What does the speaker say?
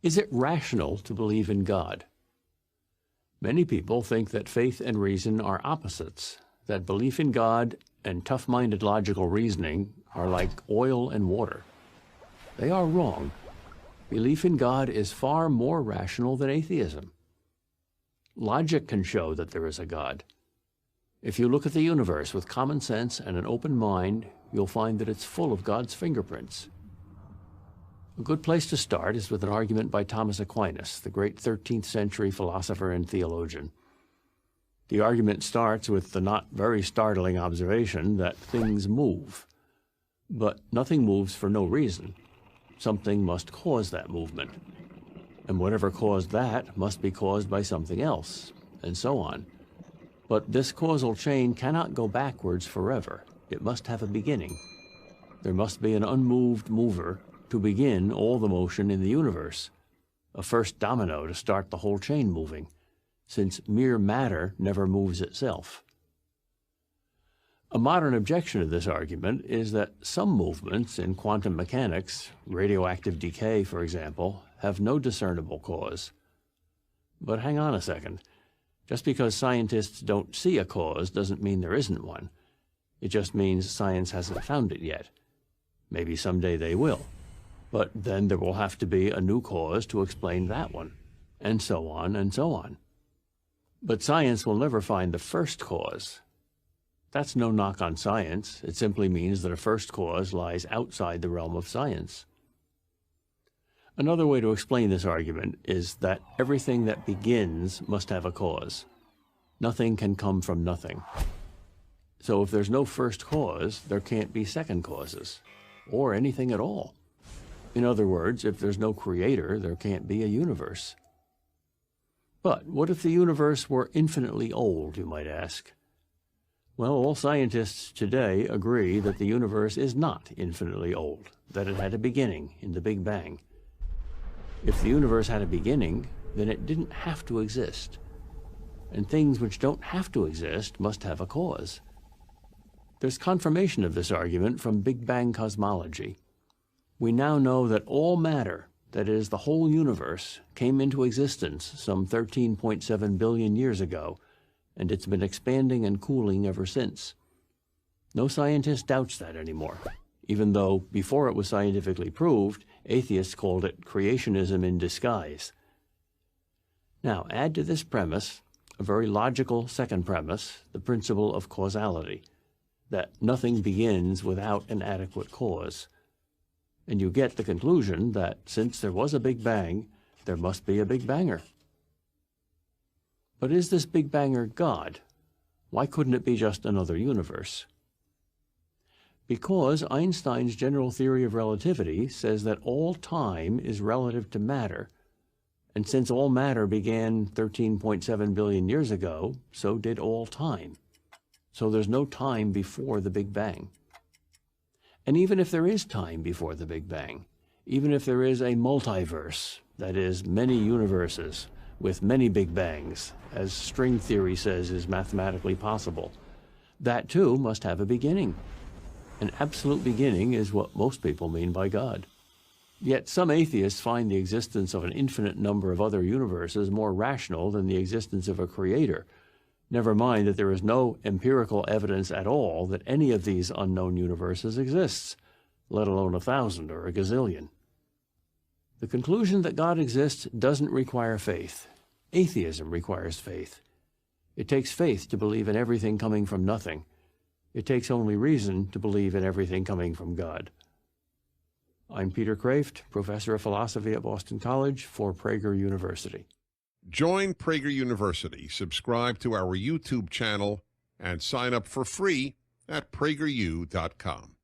Is it rational to believe in God? Many people think that faith and reason are opposites, that belief in God and tough-minded logical reasoning are like oil and water. They are wrong. Belief in God is far more rational than atheism. Logic can show that there is a God. If you look at the universe with common sense and an open mind, you'll find that it's full of God's fingerprints. A good place to start is with an argument by Thomas Aquinas, the great 13th century philosopher and theologian. The argument starts with the not very startling observation that things move. But nothing moves for no reason. Something must cause that movement. And whatever caused that must be caused by something else, and so on. But this causal chain cannot go backwards forever. It must have a beginning. There must be an unmoved mover to begin all the motion in the universe, a first domino to start the whole chain moving, since mere matter never moves itself. A modern objection to this argument is that some movements in quantum mechanics, radioactive decay, for example, have no discernible cause. But hang on a second. Just because scientists don't see a cause doesn't mean there isn't one. It just means science hasn't found it yet. Maybe someday they will. But then there will have to be a new cause to explain that one, and so on and so on. But science will never find the first cause. That's no knock on science. It simply means that a first cause lies outside the realm of science. Another way to explain this argument is that everything that begins must have a cause. Nothing can come from nothing. So if there's no first cause, there can't be second causes, or anything at all. In other words, if there's no creator, there can't be a universe. But what if the universe were infinitely old, you might ask? Well, all scientists today agree that the universe is not infinitely old, that it had a beginning in the Big Bang. If the universe had a beginning, then it didn't have to exist. And things which don't have to exist must have a cause. There's confirmation of this argument from Big Bang cosmology. We now know that all matter, that is, the whole universe, came into existence some 13.7 billion years ago, and it's been expanding and cooling ever since. No scientist doubts that anymore, even though, before it was scientifically proved, atheists called it creationism in disguise. Now, add to this premise a very logical second premise, the principle of causality, that nothing begins without an adequate cause. And you get the conclusion that since there was a Big Bang, there must be a Big Banger. But is this Big Banger God? Why couldn't it be just another universe? Because Einstein's general theory of relativity says that all time is relative to matter, and since all matter began 13.7 billion years ago, so did all time. So there's no time before the Big Bang. And even if there is time before the Big Bang, even if there is a multiverse, that is, many universes with many Big Bangs, as string theory says is mathematically possible, that too must have a beginning. An absolute beginning is what most people mean by God. Yet some atheists find the existence of an infinite number of other universes more rational than the existence of a creator. Never mind that there is no empirical evidence at all that any of these unknown universes exists, let alone 1,000 or a gazillion. The conclusion that God exists doesn't require faith. Atheism requires faith. It takes faith to believe in everything coming from nothing. It takes only reason to believe in everything coming from God. I'm Peter Kraft, professor of philosophy at Boston College for Prager University. Join Prager University, subscribe to our YouTube channel, and sign up for free at prageru.com.